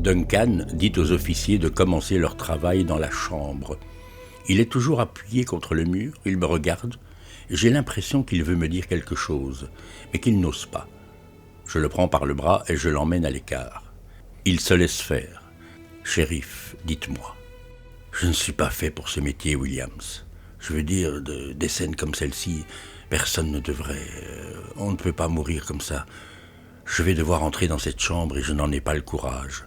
Duncan dit aux officiers de commencer leur travail dans la chambre. Il est toujours appuyé contre le mur, il me regarde. J'ai l'impression qu'il veut me dire quelque chose, mais qu'il n'ose pas. Je le prends par le bras et je l'emmène à l'écart. Il se laisse faire. « Shérif, dites-moi. Je ne suis pas fait pour ce métier, Williams. Je veux dire, des scènes comme celle-ci, personne ne devrait... on ne peut pas mourir comme ça. Je vais devoir entrer dans cette chambre et je n'en ai pas le courage.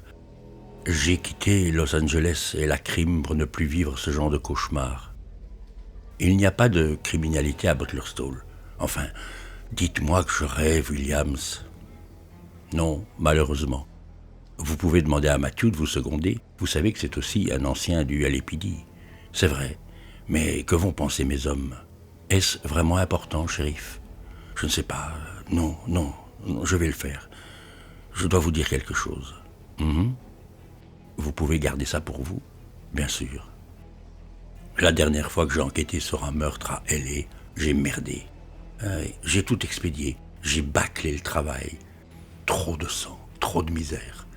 J'ai quitté Los Angeles et la crime pour ne plus vivre ce genre de cauchemar. Il n'y a pas de criminalité à Butler Stall. Enfin, dites-moi que je rêve, Williams. Non, malheureusement. Vous pouvez demander à Matthew de vous seconder. Vous savez que c'est aussi un ancien du LAPD. C'est vrai. Mais que vont penser mes hommes? Est-ce vraiment important, shérif? Je ne sais pas. Non, je vais le faire. Je dois vous dire quelque chose. Vous pouvez garder ça pour vous? Bien sûr. La dernière fois que j'ai enquêté sur un meurtre à L.A., j'ai merdé. J'ai tout expédié. J'ai bâclé le travail. Trop de sang, trop de misère.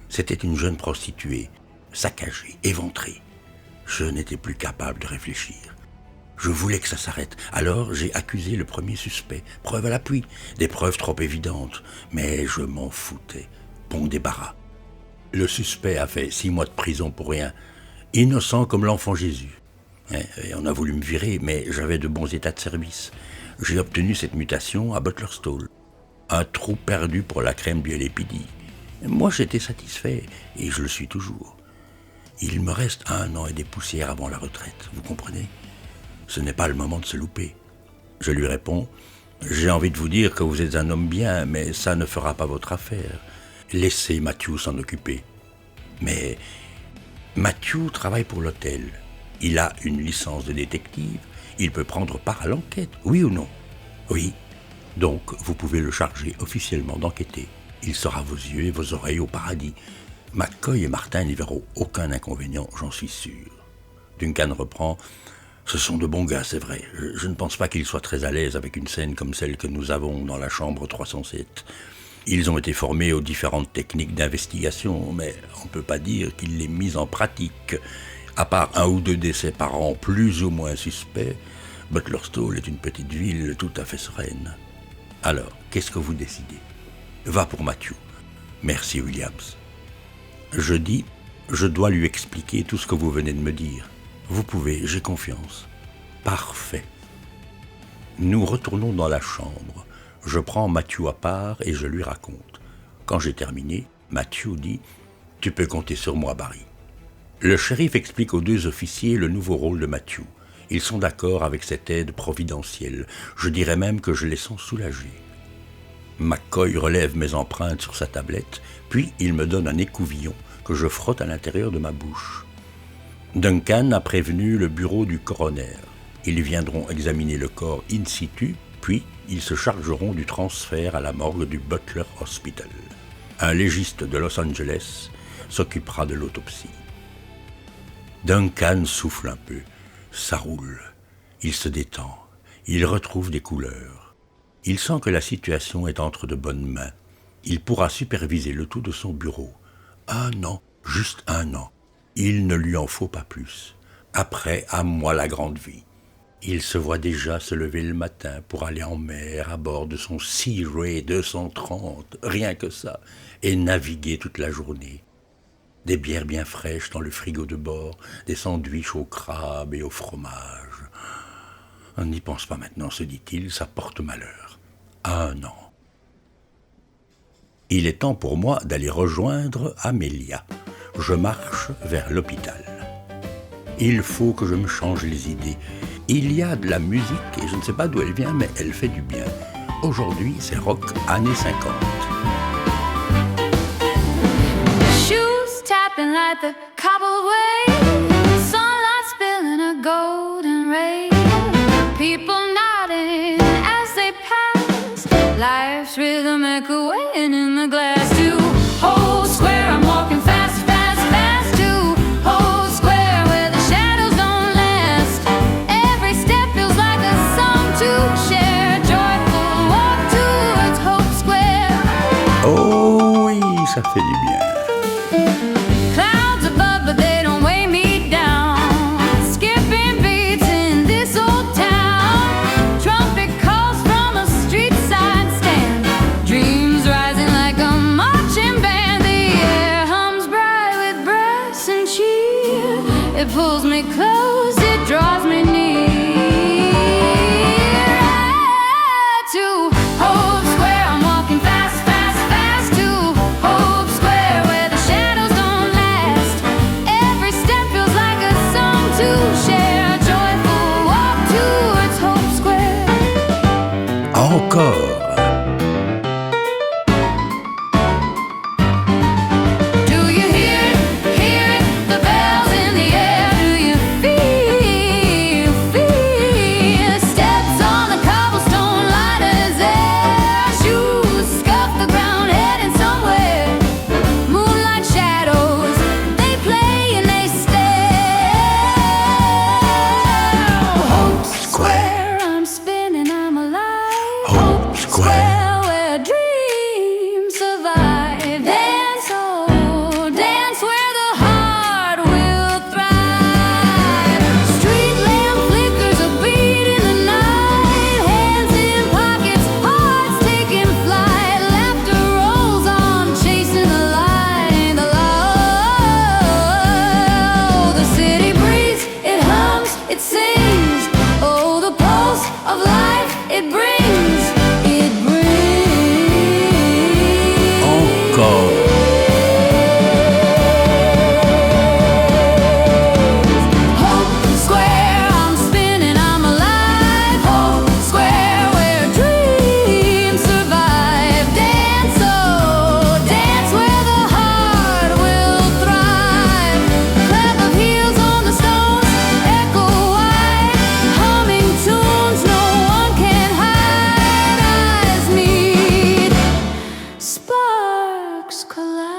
C'était une jeune prostituée, saccagée, éventrée. Je n'étais plus capable de réfléchir. Je voulais que ça s'arrête. Alors j'ai accusé le premier suspect. Preuve à l'appui. Des preuves trop évidentes. Mais je m'en foutais. Bon débarras. Le suspect a fait 6 mois de prison pour rien. Innocent comme l'enfant Jésus. Et on a voulu me virer, mais j'avais de bons états de service. J'ai obtenu cette mutation à Butler Stall. Un trou perdu pour la crème du LAPD. Moi, j'étais satisfait, et je le suis toujours. Il me reste 1 an et des poussières avant la retraite, vous comprenez? Ce n'est pas le moment de se louper. Je lui réponds, j'ai envie de vous dire que vous êtes un homme bien, mais ça ne fera pas votre affaire. Laissez Matthew s'en occuper. Mais Matthew travaille pour l'hôtel. Il a une licence de détective. Il peut prendre part à l'enquête, oui ou non? Oui. Donc, vous pouvez le charger officiellement d'enquêter. Il sera vos yeux et vos oreilles au paradis. McCoy et Martin n'y verront aucun inconvénient, j'en suis sûr. Duncan reprend. Ce sont de bons gars, c'est vrai. Je ne pense pas qu'ils soient très à l'aise avec une scène comme celle que nous avons dans la chambre 307. Ils ont été formés aux différentes techniques d'investigation, mais on ne peut pas dire qu'ils les misent en pratique. À part 1 ou 2 décès par an plus ou moins suspects, Butler Stall est une petite ville tout à fait sereine. Alors, qu'est-ce que vous décidez? Va pour Matthew. Merci, Williams. Je dis, je dois lui expliquer tout ce que vous venez de me dire. Vous pouvez, j'ai confiance. Parfait. Nous retournons dans la chambre. Je prends Matthew à part et je lui raconte. Quand j'ai terminé, Matthew dit « Tu peux compter sur moi, Barry ». Le shérif explique aux 2 officiers le nouveau rôle de Matthew. Ils sont d'accord avec cette aide providentielle. Je dirais même que je les sens soulagés. McCoy relève mes empreintes sur sa tablette, puis il me donne un écouvillon que je frotte à l'intérieur de ma bouche. Duncan a prévenu le bureau du coroner. Ils viendront examiner le corps in situ, puis ils se chargeront du transfert à la morgue du Butler Hospital. Un légiste de Los Angeles s'occupera de l'autopsie. Duncan souffle un peu. Ça roule. Il se détend. Il retrouve des couleurs. Il sent que la situation est entre de bonnes mains. Il pourra superviser le tout de son bureau. 1 an, juste 1 an. Il ne lui en faut pas plus. Après, à moi la grande vie. Il se voit déjà se lever le matin pour aller en mer à bord de son Sea Ray 230, rien que ça, et naviguer toute la journée. Des bières bien fraîches dans le frigo de bord, des sandwichs au crabe et au fromage. On n'y pense pas maintenant, se dit-il, ça porte malheur. 1 an. Il est temps pour moi d'aller rejoindre Amelia. Je marche vers l'hôpital. Il faut que je me change les idées. Il y a de la musique, et je ne sais pas d'où elle vient, mais elle fait du bien. Aujourd'hui, c'est rock années 50. Shoes tapping like the cobbled way, sunlight spilling a golden ray, people nodding as they pass, life's rhythm echoing in the glass. To hold square, I'm walking fast, fast, fast. To hold square where the shadows don't last. Every step feels like a song to share, joyful walk towards Hope Square. Oh oui, ça fait du bien. Clouds above, but they don't weigh me down. Skipping beats in this old town. Trumpet calls from a street side stand. Dreams rising like a marching band. The air hums bright with brass and cheer. It pulls me close, it draws me near. Right to Hope Square, I'm walking fast, fast, fast to Hope Square, where the shadows don't last. Every step feels like a song to share. A joyful walk towards Hope Square. Encore. Do you hear it? Hear it? The bells in the air. Do you feel steps on the cobblestone, light as air. Shoes scuff the ground, heading somewhere. Moonlight shadows, they play and they stare. Hope Square, I'm spinning, I'm alive. Hope Square. Where dreams survive. Dance, oh, dance where the heart will thrive. Street lamp flickers a beat in the night. Hands in pockets, hearts taking flight. Laughter rolls on, chasing the light. The city breeze, it hums, it sings. Oh, the pulse of life, it brings, it brings. Encore. Hope Square, I'm spinning, I'm alive. Hope Square, where dreams survive. Dance, oh, dance where the heart will thrive. Clap of heels on the stones, echo wide. Humming tunes no one can hide. Eyes meet, sparks collide.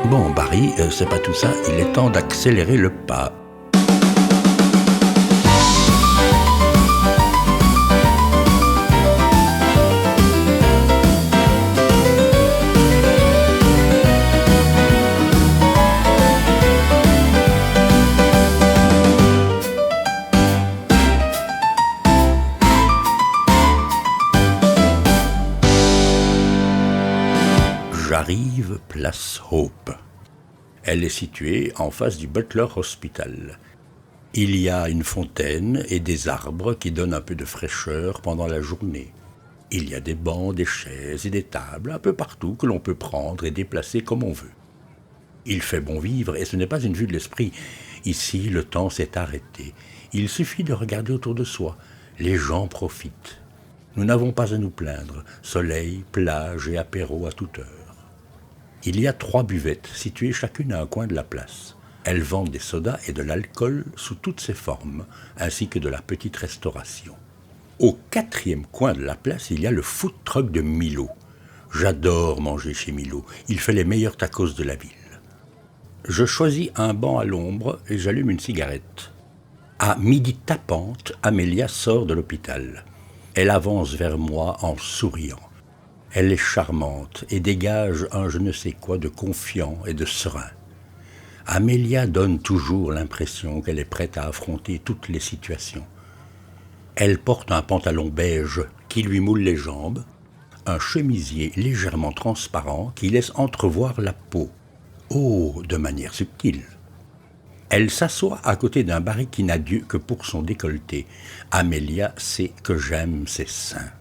Bon, Barry, c'est pas tout ça. Il est temps d'accélérer le pas. J'arrive place Hope. Elle est située en face du Butler Hospital. Il y a une fontaine et des arbres qui donnent un peu de fraîcheur pendant la journée. Il y a des bancs, des chaises et des tables un peu partout que l'on peut prendre et déplacer comme on veut. Il fait bon vivre et ce n'est pas une vue de l'esprit. Ici, le temps s'est arrêté. Il suffit de regarder autour de soi. Les gens profitent. Nous n'avons pas à nous plaindre. Soleil, plage et apéro à toute heure. Il y a 3 buvettes situées chacune à un coin de la place. Elles vendent des sodas et de l'alcool sous toutes ses formes, ainsi que de la petite restauration. Au 4e coin de la place, il y a le food truck de Milo. J'adore manger chez Milo. Il fait les meilleurs tacos de la ville. Je choisis un banc à l'ombre et j'allume une cigarette. À midi tapante, Amélia sort de l'hôpital. Elle avance vers moi en souriant. Elle est charmante et dégage un je ne sais quoi de confiant et de serein. Amélia donne toujours l'impression qu'elle est prête à affronter toutes les situations. Elle porte un pantalon beige qui lui moule les jambes, un chemisier légèrement transparent qui laisse entrevoir la peau. Oh, de manière subtile. Elle s'assoit à côté d'un baril qui n'a Dieu que pour son décolleté. Amélia sait que j'aime ses seins.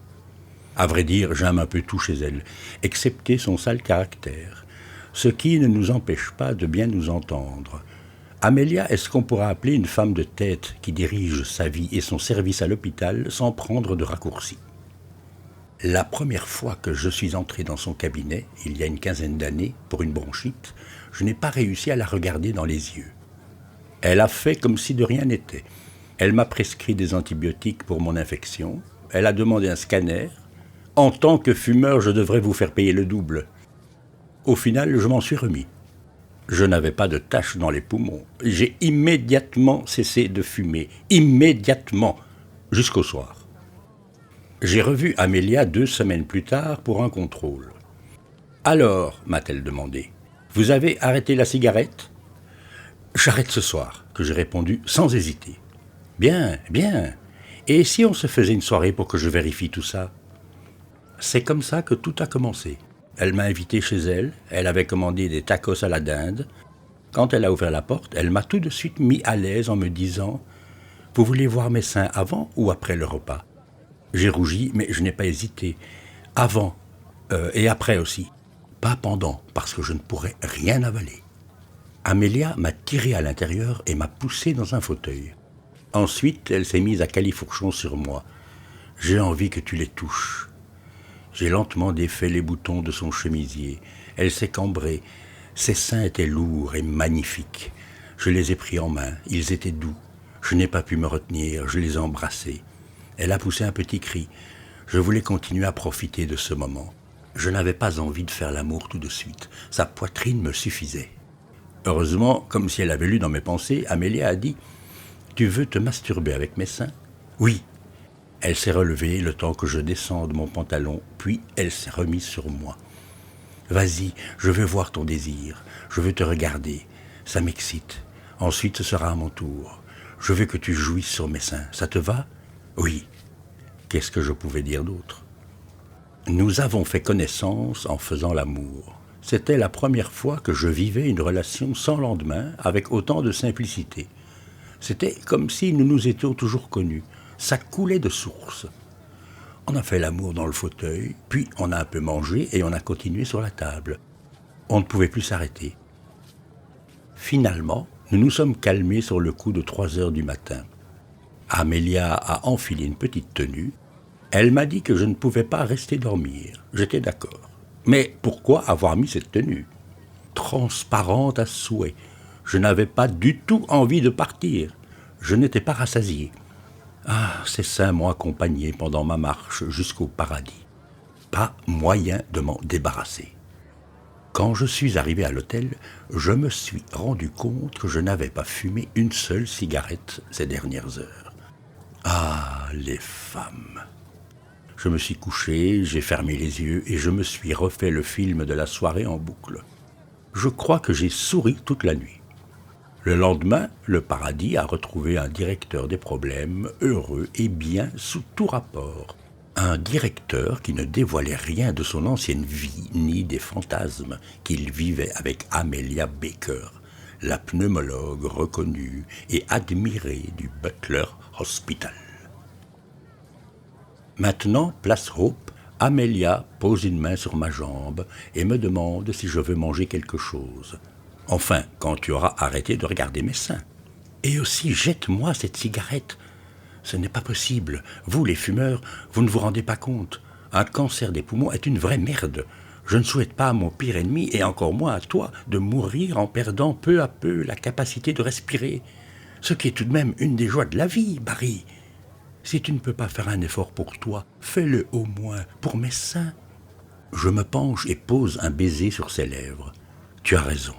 À vrai dire, j'aime un peu tout chez elle, excepté son sale caractère, ce qui ne nous empêche pas de bien nous entendre. Amélia est ce qu'on pourrait appeler une femme de tête qui dirige sa vie et son service à l'hôpital sans prendre de raccourcis. La première fois que je suis entré dans son cabinet, il y a une 15aine d'années, pour une bronchite, je n'ai pas réussi à la regarder dans les yeux. Elle a fait comme si de rien n'était. Elle m'a prescrit des antibiotiques pour mon infection. Elle a demandé un scanner. En tant que fumeur, je devrais vous faire payer le double. Au final, je m'en suis remis. Je n'avais pas de taches dans les poumons. J'ai immédiatement cessé de fumer. Immédiatement. Jusqu'au soir. J'ai revu Amélia 2 semaines plus tard pour un contrôle. Alors, m'a-t-elle demandé, vous avez arrêté la cigarette ? J'arrête ce soir, que j'ai répondu sans hésiter. Bien, bien. Et si on se faisait une soirée pour que je vérifie tout ça ? C'est comme ça que tout a commencé. Elle m'a invité chez elle, elle avait commandé des tacos à la dinde. Quand elle a ouvert la porte, elle m'a tout de suite mis à l'aise en me disant « Vous voulez voir mes seins avant ou après le repas ?» J'ai rougi, mais je n'ai pas hésité. Avant et après aussi. Pas pendant, parce que je ne pourrais rien avaler. Amélia m'a tiré à l'intérieur et m'a poussé dans un fauteuil. Ensuite, elle s'est mise à califourchon sur moi. « J'ai envie que tu les touches. » J'ai lentement défait les boutons de son chemisier. Elle s'est cambrée. Ses seins étaient lourds et magnifiques. Je les ai pris en main. Ils étaient doux. Je n'ai pas pu me retenir. Je les ai embrassés. Elle a poussé un petit cri. Je voulais continuer à profiter de ce moment. Je n'avais pas envie de faire l'amour tout de suite. Sa poitrine me suffisait. Heureusement, comme si elle avait lu dans mes pensées, Amélia a dit « Tu veux te masturber avec mes seins ?»« Oui. » Elle s'est relevée le temps que je descende mon pantalon, puis elle s'est remise sur moi. « Vas-y, je veux voir ton désir. Je veux te regarder. Ça m'excite. Ensuite, ce sera à mon tour. Je veux que tu jouisses sur mes seins. Ça te va ? » « Oui. » Qu'est-ce que je pouvais dire d'autre ? Nous avons fait connaissance en faisant l'amour. C'était la première fois que je vivais une relation sans lendemain, avec autant de simplicité. C'était comme si nous nous étions toujours connus. Ça coulait de source. On a fait l'amour dans le fauteuil, puis on a un peu mangé et on a continué sur la table. On ne pouvait plus s'arrêter. Finalement, nous nous sommes calmés sur le coup de 3 heures du matin. Amélia a enfilé une petite tenue. Elle m'a dit que je ne pouvais pas rester dormir. J'étais d'accord. Mais pourquoi avoir mis cette tenue ? Transparente à souhait. Je n'avais pas du tout envie de partir. Je n'étais pas rassasié. Ah, ces seins m'ont accompagné pendant ma marche jusqu'au paradis. Pas moyen de m'en débarrasser. Quand je suis arrivé à l'hôtel, je me suis rendu compte que je n'avais pas fumé une seule cigarette ces dernières heures. Ah, les femmes! Je me suis couché, j'ai fermé les yeux et je me suis refait le film de la soirée en boucle. Je crois que j'ai souri toute la nuit. Le lendemain, le paradis a retrouvé un directeur des problèmes, heureux et bien sous tout rapport. Un directeur qui ne dévoilait rien de son ancienne vie ni des fantasmes qu'il vivait avec Amelia Baker, la pneumologue reconnue et admirée du Butler Hospital. Maintenant, place Hope, Amelia pose une main sur ma jambe et me demande si je veux manger quelque chose. Enfin, quand tu auras arrêté de regarder mes seins. Et aussi, jette-moi cette cigarette. Ce n'est pas possible. Vous, les fumeurs, vous ne vous rendez pas compte. Un cancer des poumons est une vraie merde. Je ne souhaite pas à mon pire ennemi, et encore moins à toi, de mourir en perdant peu à peu la capacité de respirer. Ce qui est tout de même une des joies de la vie, Barry. Si tu ne peux pas faire un effort pour toi, fais-le au moins pour mes seins. Je me penche et pose un baiser sur ses lèvres. Tu as raison.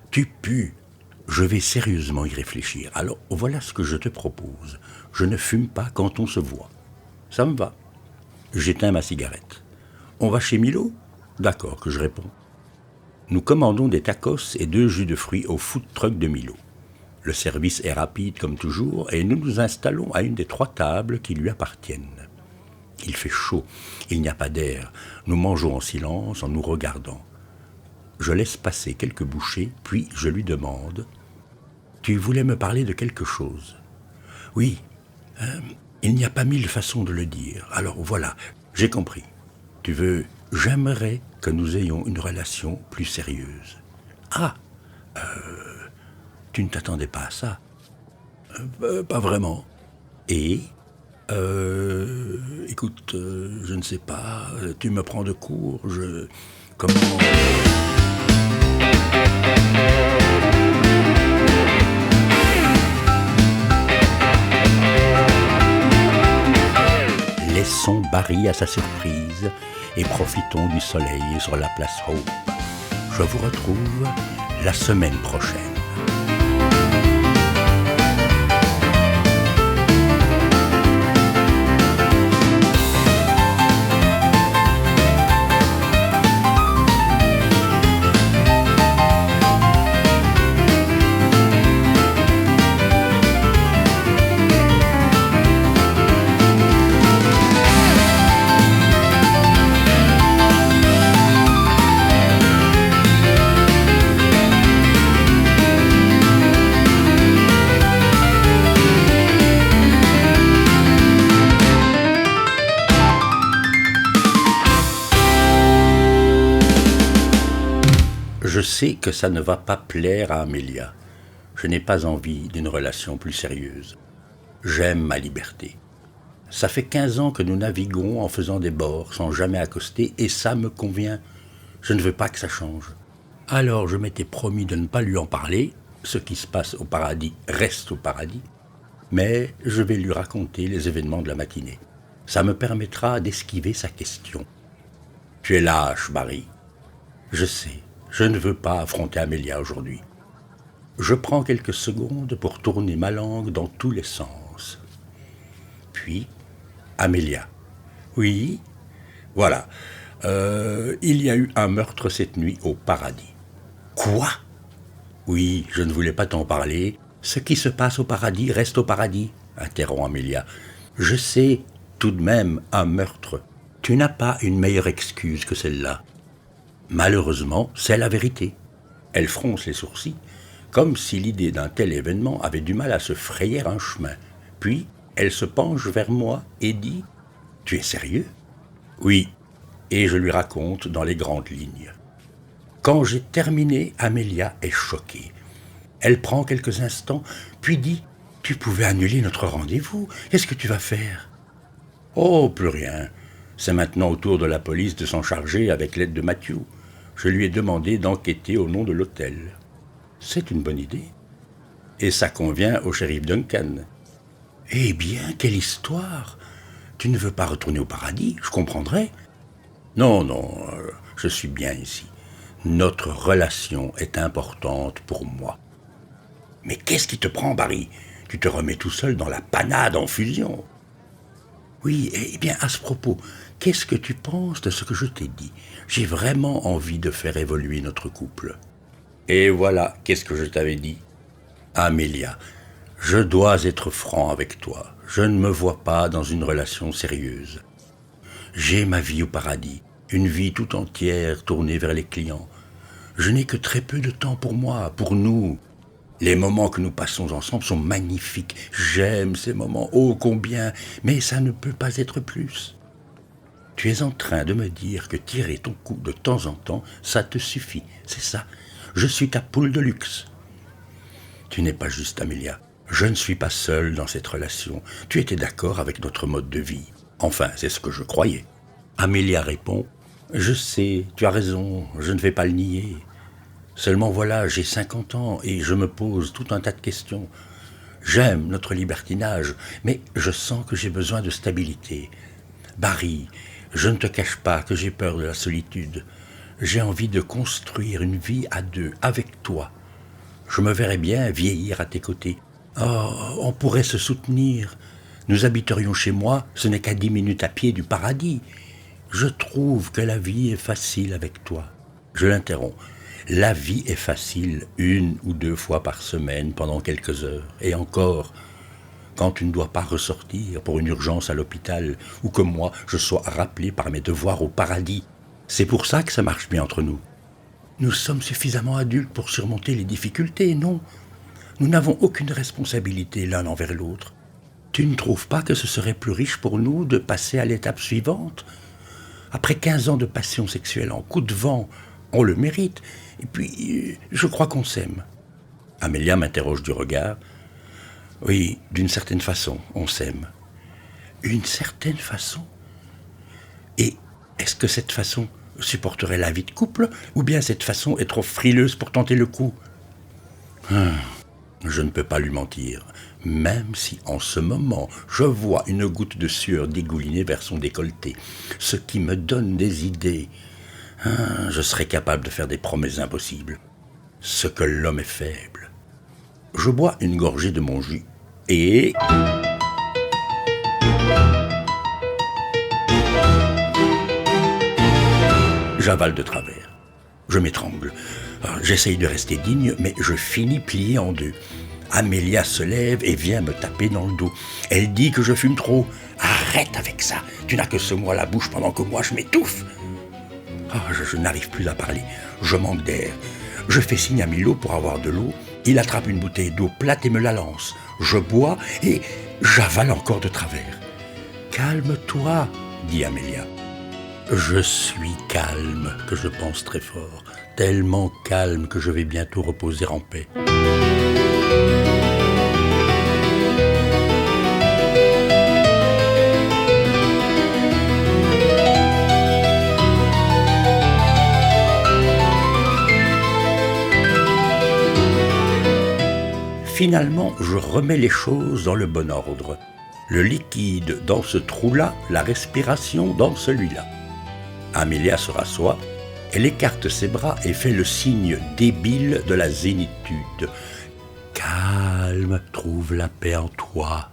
Tu pues. Je vais sérieusement y réfléchir. Alors voilà ce que je te propose. Je ne fume pas quand on se voit. Ça me va. J'éteins ma cigarette. On va chez Milo ? D'accord, que je réponds. Nous commandons des tacos et 2 jus de fruits au food truck de Milo. Le service est rapide comme toujours et nous nous installons à une des 3 tables qui lui appartiennent. Il fait chaud, il n'y a pas d'air. Nous mangeons en silence en nous regardant. Je laisse passer quelques bouchées, puis je lui demande « Tu voulais me parler de quelque chose ?»« Oui, il n'y a pas 1000 façons de le dire. Alors voilà, j'ai compris. Tu veux « J'aimerais que nous ayons une relation plus sérieuse. »« Ah, tu ne t'attendais pas à ça ?»« Pas vraiment. »« Et écoute, je ne sais pas, tu me prends de court, comment... » Laissons Barry à sa surprise et profitons du soleil sur la place Hope. Je vous retrouve la semaine prochaine. Je sais que ça ne va pas plaire à Amélia. Je n'ai pas envie d'une relation plus sérieuse. J'aime ma liberté. Ça fait 15 ans que nous naviguons en faisant des bords sans jamais accoster et ça me convient. Je ne veux pas que ça change. Alors je m'étais promis de ne pas lui en parler. Ce qui se passe au paradis reste au paradis. Mais je vais lui raconter les événements de la matinée. Ça me permettra d'esquiver sa question. Tu es lâche, Barry. Je sais, je ne veux pas affronter Amélia aujourd'hui. Je prends quelques secondes pour tourner ma langue dans tous les sens. Puis, Amélia. Oui, voilà. Il y a eu un meurtre cette nuit au paradis. Quoi? Oui, je ne voulais pas t'en parler. Ce qui se passe au paradis reste au paradis, interrompt Amélia. Je sais, tout de même, un meurtre. Tu n'as pas une meilleure excuse que celle-là. Malheureusement, c'est la vérité. Elle fronce les sourcils, comme si l'idée d'un tel événement avait du mal à se frayer un chemin. Puis, elle se penche vers moi et dit « Tu es sérieux ?» Oui, et je lui raconte dans les grandes lignes. Quand j'ai terminé, Amélia est choquée. Elle prend quelques instants, puis dit « Tu pouvais annuler notre rendez-vous. Qu'est-ce que tu vas faire ?»« Oh, plus rien. C'est maintenant au tour de la police de s'en charger avec l'aide de Matthew. Je lui ai demandé d'enquêter au nom de l'hôtel. » C'est une bonne idée. Et ça convient au shérif Duncan. Eh bien, quelle histoire! Tu ne veux pas retourner au paradis, je comprendrais. Non, je suis bien ici. Notre relation est importante pour moi. Mais qu'est-ce qui te prend, Barry? Tu te remets tout seul dans la panade en fusion. Oui, eh bien, à ce propos, qu'est-ce que tu penses de ce que je t'ai dit? J'ai vraiment envie de faire évoluer notre couple. Et voilà, qu'est-ce que je t'avais dit? Amélia, je dois être franc avec toi. Je ne me vois pas dans une relation sérieuse. J'ai ma vie au paradis, une vie tout entière tournée vers les clients. Je n'ai que très peu de temps pour moi, pour nous. Les moments que nous passons ensemble sont magnifiques. J'aime ces moments, ô combien, mais ça ne peut pas être plus. Tu es en train de me dire que tirer ton coup de temps en temps, ça te suffit, c'est ça. Je suis ta poule de luxe. Tu n'es pas juste, Amélia. Je ne suis pas seul dans cette relation. Tu étais d'accord avec notre mode de vie. Enfin, c'est ce que je croyais. Amélia répond « Je sais, tu as raison, je ne vais pas le nier. Seulement voilà, j'ai 50 ans et je me pose tout un tas de questions. J'aime notre libertinage, mais je sens que j'ai besoin de stabilité. Barry, je ne te cache pas que j'ai peur de la solitude. J'ai envie de construire une vie à deux, avec toi. Je me verrais bien vieillir à tes côtés. Oh, on pourrait se soutenir. Nous habiterions chez moi, ce n'est qu'à 10 minutes à pied du paradis. Je trouve que la vie est facile avec toi. » Je l'interromps. La vie est facile 1 ou 2 fois par semaine pendant quelques heures. Et encore, quand tu ne dois pas ressortir pour une urgence à l'hôpital ou que moi, je sois rappelé par mes devoirs au paradis. C'est pour ça que ça marche bien entre nous. Nous sommes suffisamment adultes pour surmonter les difficultés, non? Nous n'avons aucune responsabilité l'un envers l'autre. Tu ne trouves pas que ce serait plus riche pour nous de passer à l'étape suivante? Après 15 ans de passion sexuelle en coup de vent, on le mérite. Et puis, je crois qu'on s'aime. Amélia m'interroge du regard. Oui, d'une certaine façon, on s'aime. Une certaine façon? Et est-ce que cette façon supporterait la vie de couple, ou bien cette façon est trop frileuse pour tenter le coup? Je ne peux pas lui mentir, même si en ce moment je vois une goutte de sueur dégouliner vers son décolleté, ce qui me donne des idées. Je serais capable de faire des promesses impossibles. Ce que l'homme est faible. Je bois une gorgée de mon jus et... j'avale de travers. Je m'étrangle. J'essaye de rester digne, mais je finis plié en deux. Amélia se lève et vient me taper dans le dos. Elle dit que je fume trop. Arrête avec ça. Tu n'as que ce mot à la bouche pendant que moi je m'étouffe. Je n'arrive plus à parler. Je manque d'air. Je fais signe à Milo pour avoir de l'eau. Il attrape une bouteille d'eau plate et me la lance. Je bois et j'avale encore de travers. Calme-toi, dit Amélia. Je suis calme, que je pense très fort, tellement calme que je vais bientôt reposer en paix. Finalement, je remets les choses dans le bon ordre. Le liquide dans ce trou-là, la respiration dans celui-là. Amélia se rassoit, elle écarte ses bras et fait le signe débile de la zénitude. Calme, trouve la paix en toi.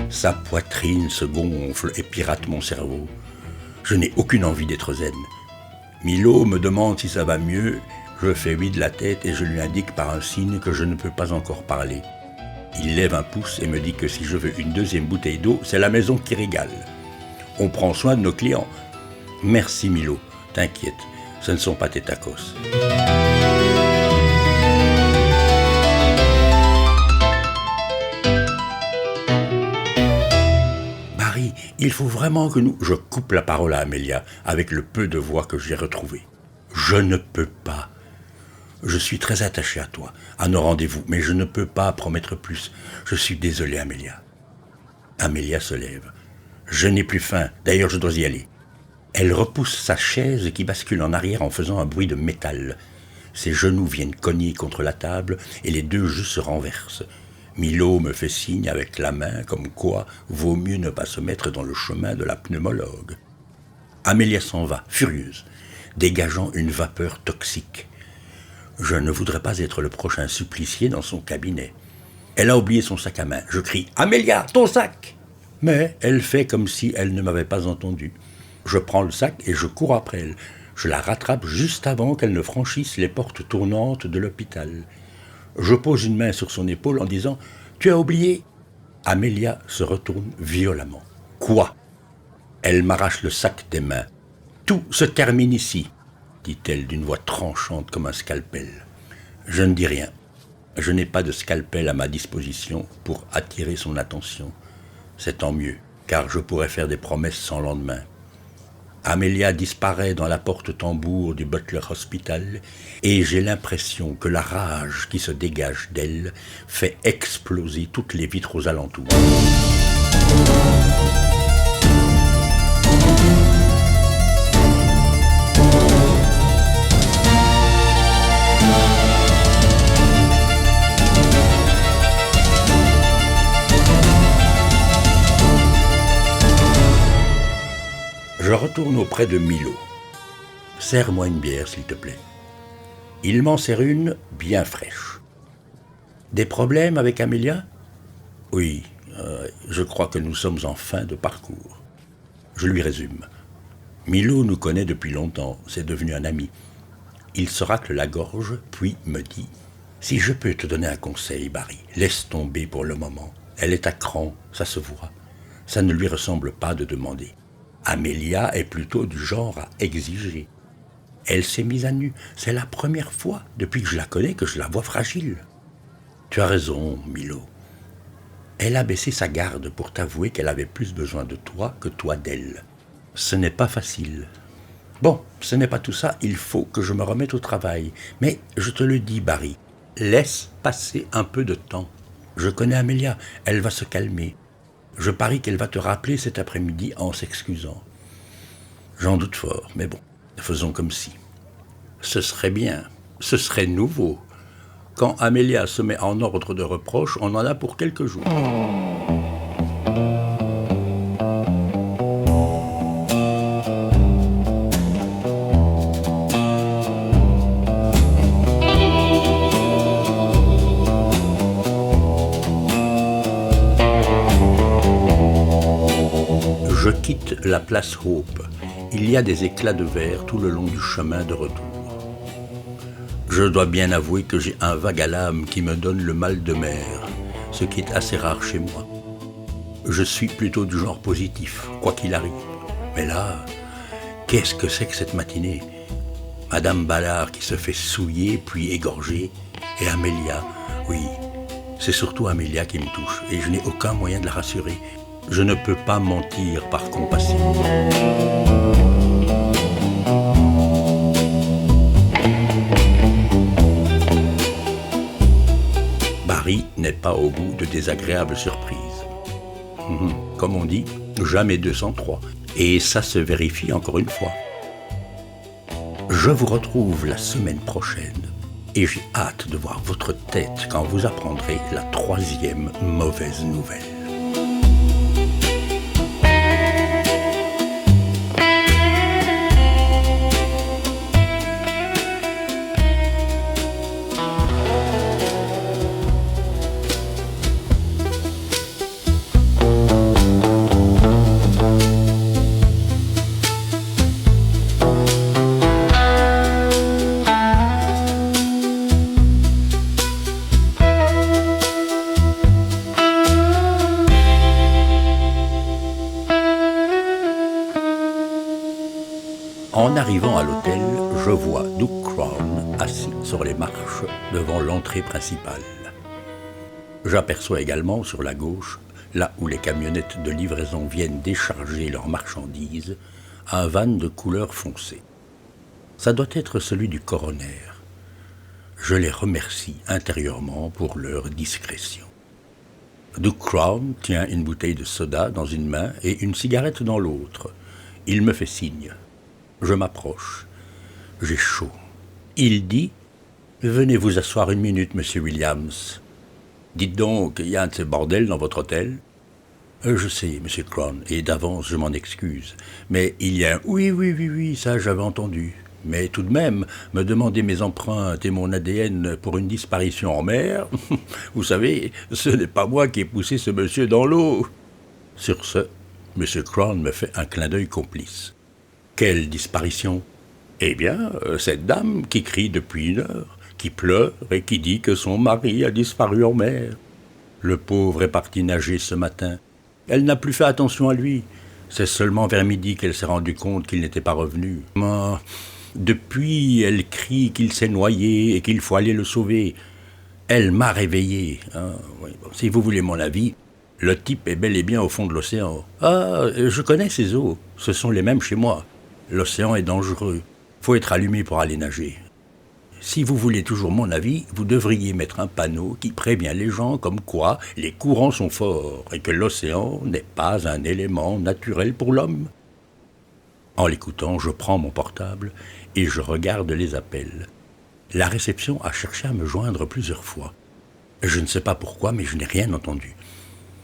Sa poitrine se gonfle et pirate mon cerveau. Je n'ai aucune envie d'être zen. Milo me demande si ça va mieux, je fais oui de la tête et je lui indique par un signe que je ne peux pas encore parler. Il lève un pouce et me dit que si je veux une deuxième bouteille d'eau, c'est la maison qui régale. On prend soin de nos clients. Merci Milo, t'inquiète, ce ne sont pas tes tacos. Barry, il faut vraiment que nous... Je coupe la parole à Amélia avec le peu de voix que j'ai retrouvé. Je ne peux pas. Je suis très attaché à toi, à nos rendez-vous, mais je ne peux pas promettre plus. Je suis désolé, Amélia. Amélia se lève. Je n'ai plus faim, d'ailleurs je dois y aller. Elle repousse sa chaise qui bascule en arrière en faisant un bruit de métal. Ses genoux viennent cogner contre la table et les deux jeux se renversent. Milo me fait signe avec la main comme quoi vaut mieux ne pas se mettre dans le chemin de la pneumologue. Amélia s'en va, furieuse, dégageant une vapeur toxique. Je ne voudrais pas être le prochain supplicié dans son cabinet. Elle a oublié son sac à main. Je crie « Amélia, ton sac !» Mais elle fait comme si elle ne m'avait pas entendu. Je prends le sac et je cours après elle. Je la rattrape juste avant qu'elle ne franchisse les portes tournantes de l'hôpital. Je pose une main sur son épaule en disant « Tu as oublié ?» Amélia se retourne violemment. « Quoi ?» Elle m'arrache le sac des mains. « Tout se termine ici !» dit-elle d'une voix tranchante comme un scalpel. Je ne dis rien. Je n'ai pas de scalpel à ma disposition pour attirer son attention. C'est tant mieux, car je pourrais faire des promesses sans lendemain. Amélia disparaît dans la porte-tambour du Butler Hospital et j'ai l'impression que la rage qui se dégage d'elle fait exploser toutes les vitres aux alentours. Je retourne auprès de Milo. « Serre-moi une bière, s'il te plaît. » Il m'en sert une bien fraîche. « Des problèmes avec Amélia ?»« Oui, je crois que nous sommes en fin de parcours. » Je lui résume. Milo nous connaît depuis longtemps, c'est devenu un ami. Il se racle la gorge, puis me dit « Si je peux te donner un conseil, Barry, laisse tomber pour le moment. Elle est à cran, ça se voit. Ça ne lui ressemble pas de demander. » Amélia est plutôt du genre à exiger. Elle s'est mise à nu. C'est la première fois depuis que je la connais que je la vois fragile. Tu as raison, Milo. Elle a baissé sa garde pour t'avouer qu'elle avait plus besoin de toi que toi d'elle. Ce n'est pas facile. Bon, ce n'est pas tout ça, il faut que je me remette au travail. Mais je te le dis, Barry, laisse passer un peu de temps. Je connais Amélia, elle va se calmer. Je parie qu'elle va te rappeler cet après-midi en s'excusant. J'en doute fort, mais bon, faisons comme si. Ce serait bien, ce serait nouveau. Quand Amélia se met en ordre de reproche, on en a pour quelques jours. Je quitte la place Hope. Il y a des éclats de verre tout le long du chemin de retour. Je dois bien avouer que j'ai un vague à l'âme qui me donne le mal de mer, ce qui est assez rare chez moi. Je suis plutôt du genre positif, quoi qu'il arrive. Mais là, qu'est-ce que c'est que cette matinée ? Madame Ballard qui se fait souiller puis égorger, et Amélia, oui, C'est surtout Amélia qui me touche, et je n'ai aucun moyen de la rassurer. Je ne peux pas mentir par compassion. Barry n'est pas au bout de désagréables surprises. Comme on dit, jamais 203. Et ça se vérifie encore une fois. Je vous retrouve la semaine prochaine et j'ai hâte de voir votre tête quand vous apprendrez la 3e mauvaise nouvelle. En arrivant à l'hôtel, je vois Duke Crown assis sur les marches devant l'entrée principale. J'aperçois également sur la gauche, là où les camionnettes de livraison viennent décharger leurs marchandises, un van de couleur foncée. Ça doit être celui du coroner. Je les remercie intérieurement pour leur discrétion. Duke Crown tient une bouteille de soda dans une main et une cigarette dans l'autre. Il me fait signe. Je m'approche. J'ai chaud. Il dit « Venez vous asseoir une minute, monsieur Williams. Dites donc, il y a un de ces bordels dans votre hôtel ?» Je sais, monsieur Crown, et d'avance je m'en excuse. Mais il y a un « Oui, ça j'avais entendu. Mais tout de même, me demander mes empreintes et mon ADN pour une disparition en mer, vous savez, ce n'est pas moi qui ai poussé ce monsieur dans l'eau. » Sur ce, monsieur Crown me fait un clin d'œil complice. Quelle disparition? Eh bien, cette dame qui crie depuis 1 heure, qui pleure et qui dit que son mari a disparu en mer. Le pauvre est parti nager ce matin. Elle n'a plus fait attention à lui. C'est seulement vers midi qu'elle s'est rendue compte qu'il n'était pas revenu. Depuis, elle crie qu'il s'est noyé et qu'il faut aller le sauver. Elle m'a réveillé. Si vous voulez mon avis, le type est bel et bien au fond de l'océan. Ah, je connais ces eaux. Ce sont les mêmes chez moi. L'océan est dangereux. Faut être allumé pour aller nager. Si vous voulez toujours mon avis, vous devriez mettre un panneau qui prévient les gens comme quoi les courants sont forts et que l'océan n'est pas un élément naturel pour l'homme. En l'écoutant, je prends mon portable et je regarde les appels. La réception a cherché à me joindre plusieurs fois. Je ne sais pas pourquoi, mais je n'ai rien entendu.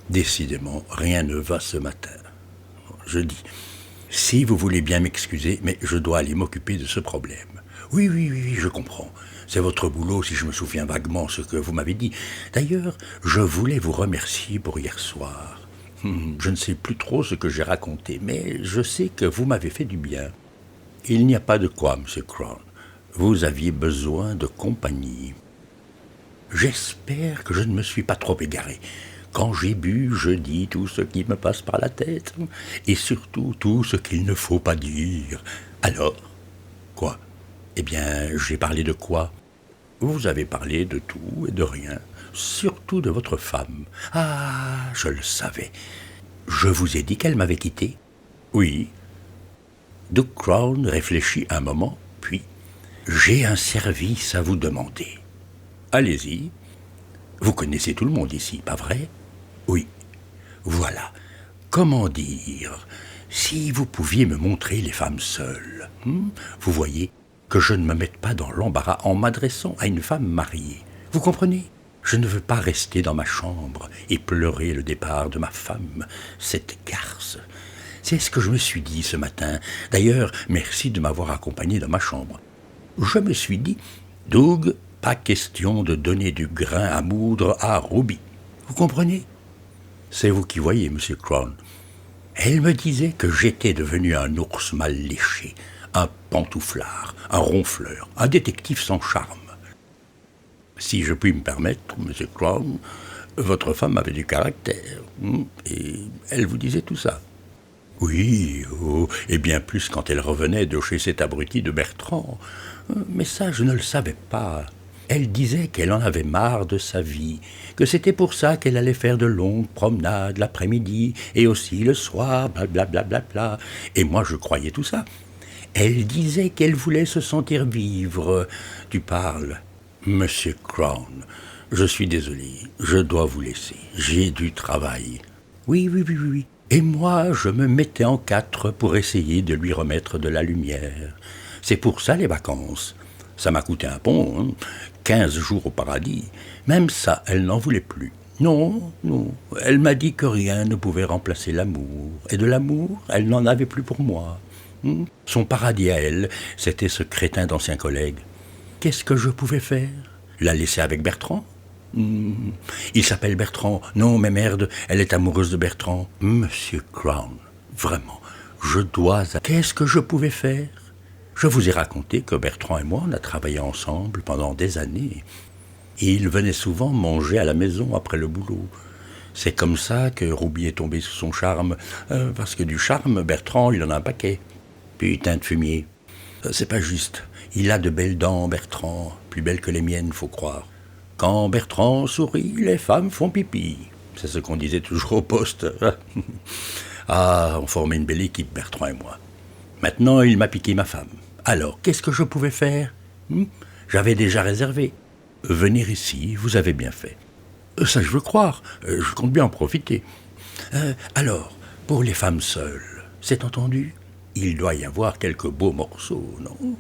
Décidément, rien ne va ce matin. Je dis... Si vous voulez bien m'excuser, mais je dois aller m'occuper de ce problème. Oui, je comprends. C'est votre boulot si je me souviens vaguement ce que vous m'avez dit. D'ailleurs, je voulais vous remercier pour hier soir. Je ne sais plus trop ce que j'ai raconté, mais je sais que vous m'avez fait du bien. Il n'y a pas de quoi, monsieur Crown. Vous aviez besoin de compagnie. J'espère que je ne me suis pas trop égaré. Quand j'ai bu, je dis tout ce qui me passe par la tête, et surtout tout ce qu'il ne faut pas dire. Alors, quoi? Eh bien, j'ai parlé de quoi? Vous avez parlé de tout et de rien, surtout de votre femme. Ah, je le savais. Je vous ai dit qu'elle m'avait quitté? Oui. Duke Crown réfléchit un moment, puis « J'ai un service à vous demander. » Allez-y. Vous connaissez tout le monde ici, pas vrai? Oui. Voilà. Comment dire? Si vous pouviez me montrer les femmes seules. Vous voyez, que je ne me mette pas dans l'embarras en m'adressant à une femme mariée. Vous comprenez? Je ne veux pas rester dans ma chambre et pleurer le départ de ma femme, cette garce. C'est ce que je me suis dit ce matin. D'ailleurs, merci de m'avoir accompagné dans ma chambre. Je me suis dit, Doug, pas question de donner du grain à moudre à Ruby. Vous comprenez? C'est vous qui voyez, monsieur Crown. Elle me disait que j'étais devenu un ours mal léché, un pantouflard, un ronfleur, un détective sans charme. Si je puis me permettre, monsieur Crown, votre femme avait du caractère, et elle vous disait tout ça. Oui, et bien plus quand elle revenait de chez cet abruti de Bertrand. Mais ça, je ne le savais pas. Elle disait qu'elle en avait marre de sa vie, que c'était pour ça qu'elle allait faire de longues promenades l'après-midi et aussi le soir, blablabla. Et moi, je croyais tout ça. Elle disait qu'elle voulait se sentir vivre. Tu parles. Monsieur Crown, je suis désolé, je dois vous laisser. J'ai du travail. Oui. Et moi, je me mettais en quatre pour essayer de lui remettre de la lumière. C'est pour ça les vacances. Ça m'a coûté un pont, hein. 15 jours au paradis. Même ça, elle n'en voulait plus. Non. Elle m'a dit que rien ne pouvait remplacer l'amour. Et de l'amour, elle n'en avait plus pour moi. Son paradis à elle, c'était ce crétin d'ancien collègue. Qu'est-ce que je pouvais faire? La laisser avec Bertrand? Il s'appelle Bertrand. Non, mais merde, elle est amoureuse de Bertrand. Monsieur Crown, vraiment, je dois... Qu'est-ce que je pouvais faire? Je vous ai raconté que Bertrand et moi, on a travaillé ensemble pendant des années. Et il venait souvent manger à la maison après le boulot. C'est comme ça que Rouby est tombé sous son charme. Parce que du charme, Bertrand, il en a un paquet. Putain de fumier. C'est pas juste. Il a de belles dents, Bertrand. Plus belles que les miennes, faut croire. Quand Bertrand sourit, les femmes font pipi. C'est ce qu'on disait toujours au poste. Ah, on formait une belle équipe, Bertrand et moi. Maintenant, il m'a piqué ma femme. Alors, qu'est-ce que je pouvais faire? J'avais déjà réservé. Venir ici, vous avez bien fait. Ça, je veux croire. Je compte bien en profiter. Alors, pour les femmes seules, c'est entendu? Il doit y avoir quelques beaux morceaux, non?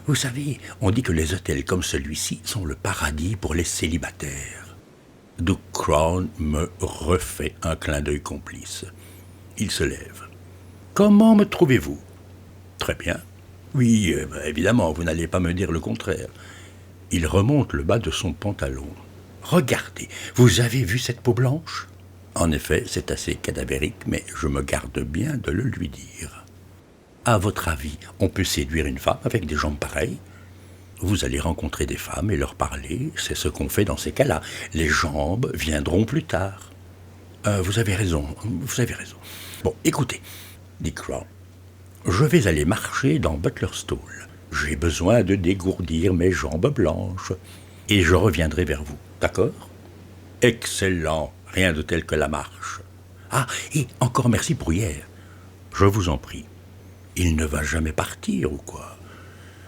Vous savez, on dit que les hôtels comme celui-ci sont le paradis pour les célibataires. Duke Crown me refait un clin d'œil complice. Il se lève. Comment me trouvez-vous? Très bien. Oui, évidemment, vous n'allez pas me dire le contraire. Il remonte le bas de son pantalon. Regardez, vous avez vu cette peau blanche? En effet, c'est assez cadavérique, mais je me garde bien de le lui dire. À votre avis, on peut séduire une femme avec des jambes pareilles? Vous allez rencontrer des femmes et leur parler, c'est ce qu'on fait dans ces cas-là. Les jambes viendront plus tard. Vous avez raison. Bon, écoutez, dit Crown. Je vais aller marcher dans Butler's Stall. J'ai besoin de dégourdir mes jambes blanches. Et je reviendrai vers vous, d'accord? Excellent, rien de tel que la marche. Ah, et encore merci pour hier. Je vous en prie. Il ne va jamais partir ou quoi?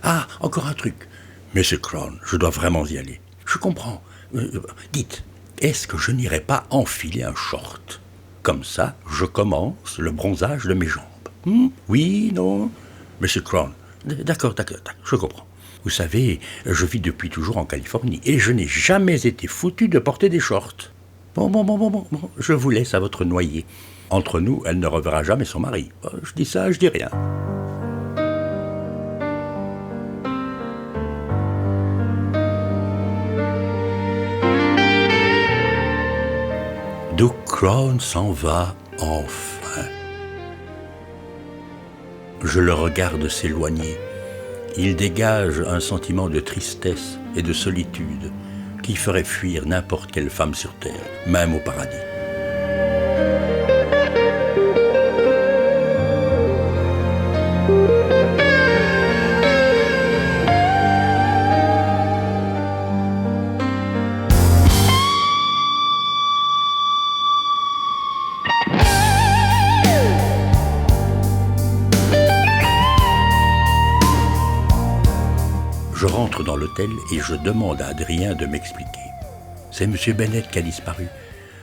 Ah, encore un truc. Monsieur Crown, je dois vraiment y aller. Je comprends. Dites, est-ce que je n'irai pas enfiler un short? Comme ça, je commence le bronzage de mes jambes. Oui, non? Monsieur Crown, d'accord, je comprends. Vous savez, je vis depuis toujours en Californie et je n'ai jamais été foutu de porter des shorts. Bon, je vous laisse à votre noyer. Entre nous, elle ne reverra jamais son mari. Je dis ça, je dis rien. Duke Crown s'en va enfin. Je le regarde s'éloigner. Il dégage un sentiment de tristesse et de solitude qui ferait fuir n'importe quelle femme sur terre, même au paradis. Je rentre dans l'hôtel et je demande à Adrien de m'expliquer. C'est M. Bennett qui a disparu.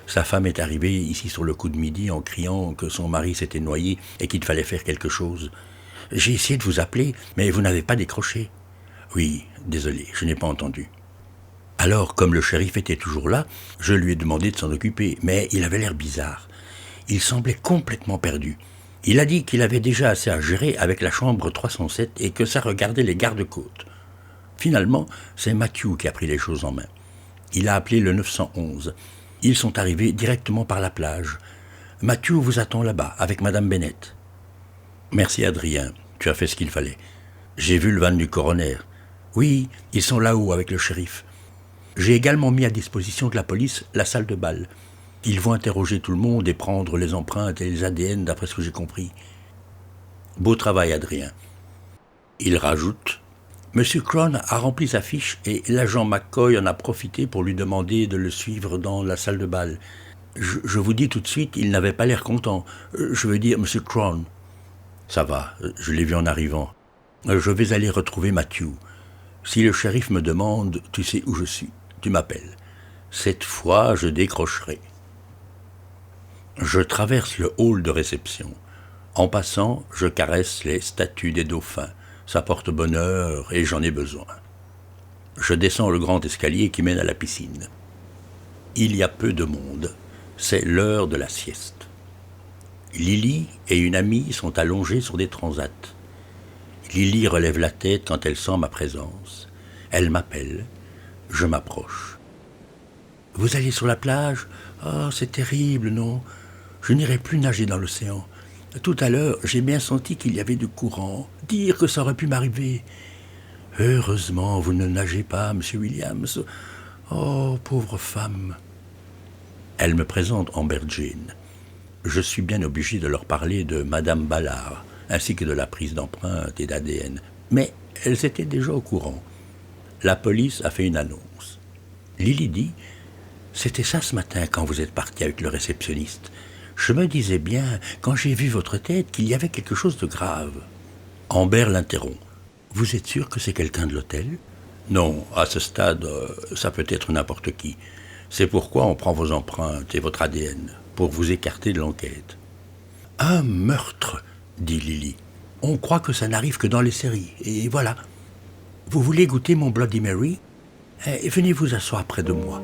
Sa femme est arrivée ici sur le coup de midi en criant que son mari s'était noyé et qu'il fallait faire quelque chose. J'ai essayé de vous appeler, mais vous n'avez pas décroché. Oui, désolé, je n'ai pas entendu. Alors, comme le shérif était toujours là, je lui ai demandé de s'en occuper, mais il avait l'air bizarre. Il semblait complètement perdu. Il a dit qu'il avait déjà assez à gérer avec la chambre 307 et que ça regardait les gardes-côtes. Finalement, c'est Matthew qui a pris les choses en main. Il a appelé le 911. Ils sont arrivés directement par la plage. Matthew vous attend là-bas, avec Madame Bennett. Merci Adrien, tu as fait ce qu'il fallait. J'ai vu le van du coroner. Oui, ils sont là-haut avec le shérif. J'ai également mis à disposition de la police la salle de bal. Ils vont interroger tout le monde et prendre les empreintes et les ADN d'après ce que j'ai compris. Beau travail Adrien. Il rajoute... Monsieur Crown a rempli sa fiche et l'agent McCoy en a profité pour lui demander de le suivre dans la salle de bal. Je vous dis tout de suite, il n'avait pas l'air content. Je veux dire, Monsieur Crown. Ça va, je l'ai vu en arrivant. Je vais aller retrouver Matthew. Si le shérif me demande, tu sais où je suis, tu m'appelles. Cette fois, je décrocherai. Je traverse le hall de réception. En passant, je caresse les statues des dauphins. Ça porte bonheur et j'en ai besoin. Je descends le grand escalier qui mène à la piscine. Il y a peu de monde. C'est l'heure de la sieste. Lily et une amie sont allongées sur des transats. Lily relève la tête quand elle sent ma présence. Elle m'appelle. Je m'approche. « Vous allez sur la plage ? Oh, c'est terrible, non ? Je n'irai plus nager dans l'océan. Tout à l'heure, j'ai bien senti qu'il y avait du courant. Dire que ça aurait pu m'arriver. Heureusement, vous ne nagez pas, Monsieur Williams. Oh, pauvre femme. » Elle me présente Amber Jane. Je suis bien obligé de leur parler de Madame Ballard, ainsi que de la prise d'empreintes et d'ADN. Mais elles étaient déjà au courant. La police a fait une annonce. Lily dit « C'était ça ce matin quand vous êtes parti avec le réceptionniste. Je me disais bien, quand j'ai vu votre tête, qu'il y avait quelque chose de grave. » Amber l'interrompt. « Vous êtes sûr que c'est quelqu'un de l'hôtel ?»« Non, à ce stade, ça peut être n'importe qui. C'est pourquoi on prend vos empreintes et votre ADN, pour vous écarter de l'enquête. »« Un meurtre !» dit Lily. « On croit que ça n'arrive que dans les séries, et voilà. Vous voulez goûter mon Bloody Mary ? Venez vous asseoir près de moi. »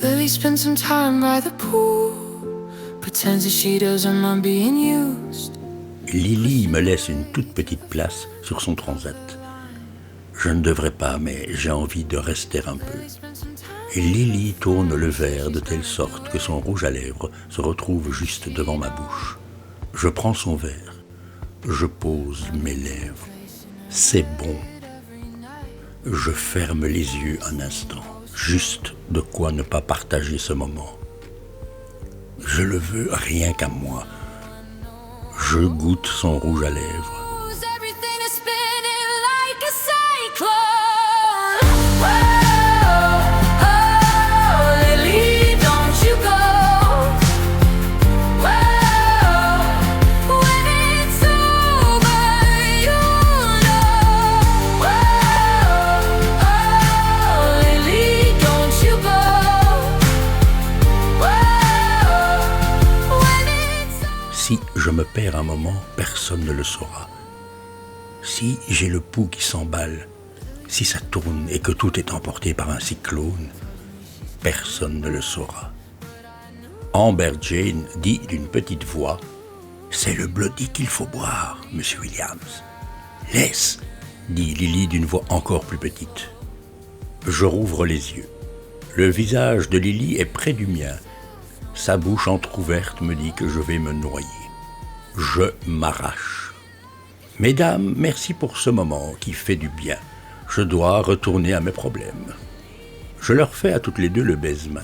Lily spends some time by the pool, pretends that she doesn't mind being used. Lily me laisse une toute petite place sur son transat. Je ne devrais pas, mais j'ai envie de rester un peu. Et Lily tourne le verre de telle sorte que son rouge à lèvres se retrouve juste devant ma bouche. Je prends son verre. Je pose mes lèvres. C'est bon. Je ferme les yeux un instant. Juste de quoi ne pas partager ce moment. Je le veux rien qu'à moi. Je goûte son rouge à lèvres. Si je me perds un moment, personne ne le saura. Si j'ai le pouls qui s'emballe, si ça tourne et que tout est emporté par un cyclone, personne ne le saura. Amber Jane dit d'une petite voix « C'est le Bloody qu'il faut boire, Monsieur Williams. »« Laisse !» dit Lily d'une voix encore plus petite. Je rouvre les yeux. Le visage de Lily est près du mien. Sa bouche entr'ouverte me dit que je vais me noyer. Je m'arrache. Mesdames, merci pour ce moment qui fait du bien. Je dois retourner à mes problèmes. Je leur fais à toutes les deux le baise-main.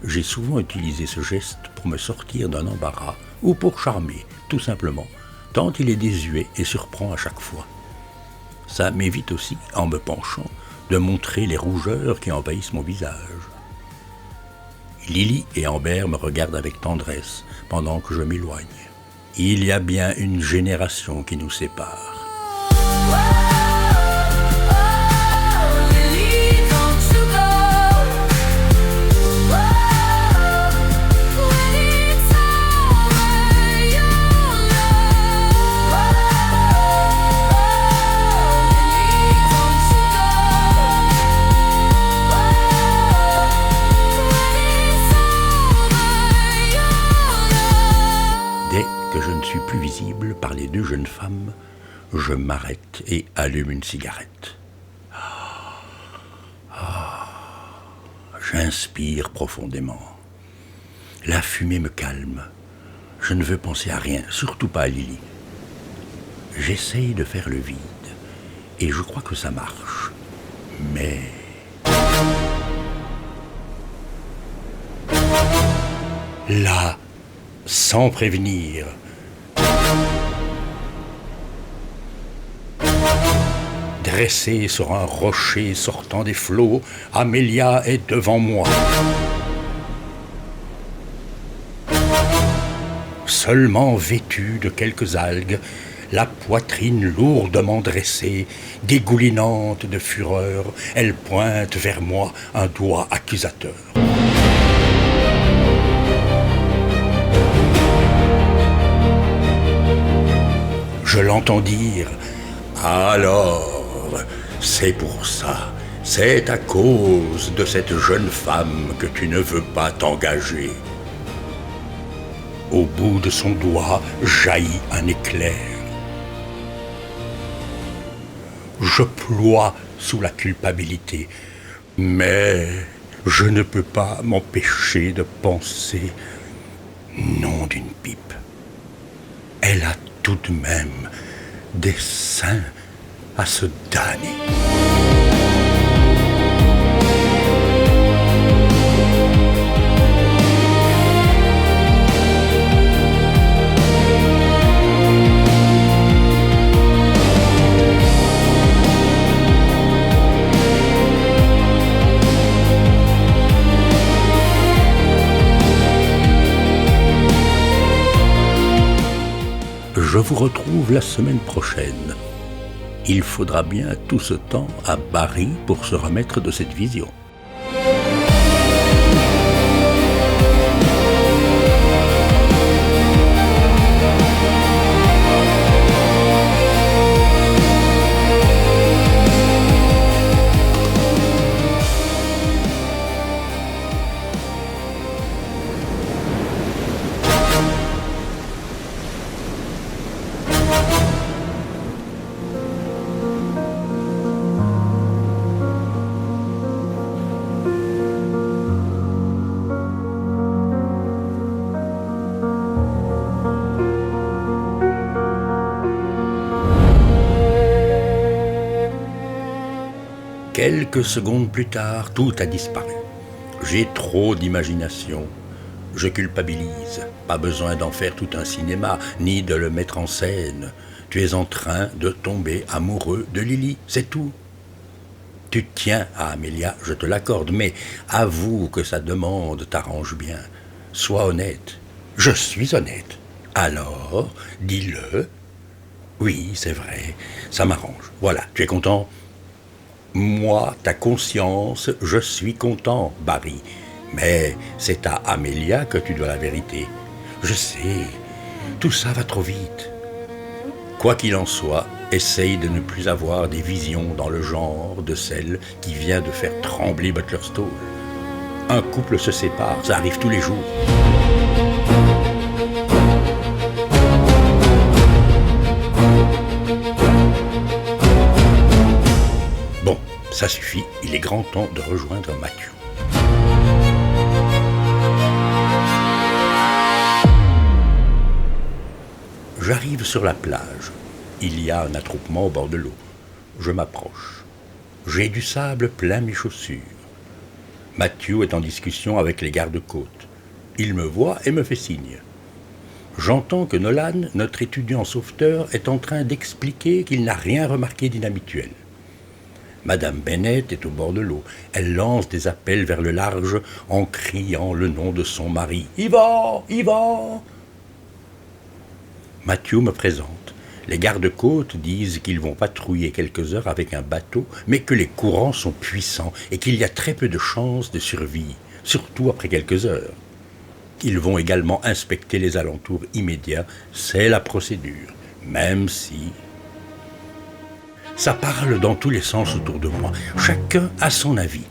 J'ai souvent utilisé ce geste pour me sortir d'un embarras ou pour charmer, tout simplement, tant il est désuet et surprend à chaque fois. Ça m'évite aussi, en me penchant, de montrer les rougeurs qui envahissent mon visage. Lily et Amber me regardent avec tendresse pendant que je m'éloigne. Il y a bien une génération qui nous sépare. Que je ne suis plus visible par les deux jeunes femmes, je m'arrête et allume une cigarette. J'inspire profondément. La fumée me calme. Je ne veux penser à rien, surtout pas à Lily. J'essaye de faire le vide, et je crois que ça marche. Mais... là, sans prévenir, Dressée sur un rocher sortant des flots, Amélia est devant moi. Seulement vêtue de quelques algues, la poitrine lourdement dressée, dégoulinante de fureur, elle pointe vers moi un doigt accusateur. Je l'entends dire « Alors, c'est pour ça, c'est à cause de cette jeune femme que tu ne veux pas t'engager. » Au bout de son doigt jaillit un éclair. Je ploie sous la culpabilité, mais je ne peux pas m'empêcher de penser nom d'une pipe. Elle a tout de même des seins à se damner. Je vous retrouve la semaine prochaine. Il faudra bien tout ce temps à Barry pour se remettre de cette vision. Quelques secondes plus tard, tout a disparu. J'ai trop d'imagination. Je culpabilise. Pas besoin d'en faire tout un cinéma, ni de le mettre en scène. Tu es en train de tomber amoureux de Lily, c'est tout. Tu tiens à Amélia, je te l'accorde, mais avoue que sa demande t'arrange bien. Sois honnête. Je suis honnête. Alors, dis-le. Oui, c'est vrai, ça m'arrange. Voilà, tu es content ? Moi, ta conscience, je suis content, Barry. Mais c'est à Amélia que tu dois la vérité. Je sais, tout ça va trop vite. Quoi qu'il en soit, essaye de ne plus avoir des visions dans le genre de celle qui vient de faire trembler Butler Stall. Un couple se sépare, ça arrive tous les jours. Bon, ça suffit, il est grand temps de rejoindre Matthew. J'arrive sur la plage. Il y a un attroupement au bord de l'eau. Je m'approche. J'ai du sable plein mes chaussures. Matthew est en discussion avec les gardes-côtes. Il me voit et me fait signe. J'entends que Nolan, notre étudiant sauveteur, est en train d'expliquer qu'il n'a rien remarqué d'inhabituel. Madame Bennett est au bord de l'eau. Elle lance des appels vers le large en criant le nom de son mari. « Yvan! Yvan !» Matthew me présente. Les gardes-côtes disent qu'ils vont patrouiller quelques heures avec un bateau, mais que les courants sont puissants et qu'il y a très peu de chances de survie, surtout après quelques heures. Ils vont également inspecter les alentours immédiats, c'est la procédure, même si... Ça parle dans tous les sens autour de moi, chacun a son avis.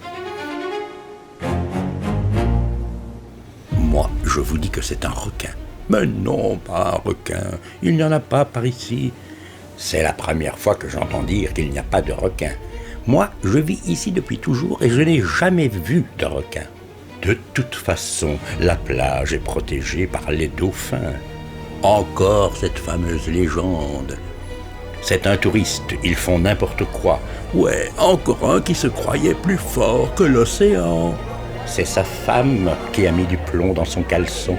Moi, je vous dis que c'est un requin. Mais non, pas un requin, il n'y en a pas par ici. C'est la première fois que j'entends dire qu'il n'y a pas de requin. Moi, je vis ici depuis toujours et je n'ai jamais vu de requin. De toute façon, la plage est protégée par les dauphins. Encore cette fameuse légende. C'est un touriste, ils font n'importe quoi. Ouais, encore un qui se croyait plus fort que l'océan. C'est sa femme qui a mis du plomb dans son caleçon.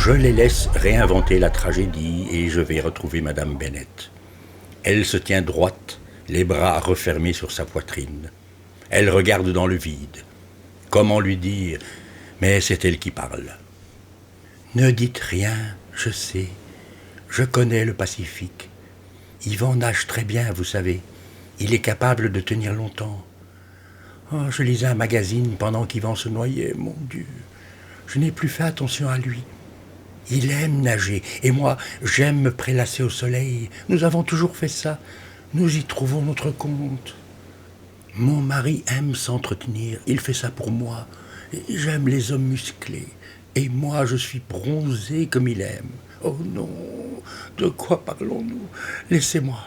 Je les laisse réinventer la tragédie et je vais retrouver Madame Bennet. Elle se tient droite, les bras refermés sur sa poitrine. Elle regarde dans le vide. Comment lui dire? Mais c'est elle qui parle. Ne dites rien, je sais. Je connais le Pacifique. Yvan nage très bien, vous savez. Il est capable de tenir longtemps. Oh, je lisais un magazine pendant qu'Yvan se noyait, mon Dieu. Je n'ai plus fait attention à lui. Il aime nager, et moi, j'aime me prélasser au soleil. Nous avons toujours fait ça. Nous y trouvons notre compte. Mon mari aime s'entretenir, il fait ça pour moi. J'aime les hommes musclés, et moi, je suis bronzé comme il aime. Oh non, de quoi parlons-nous? Laissez-moi.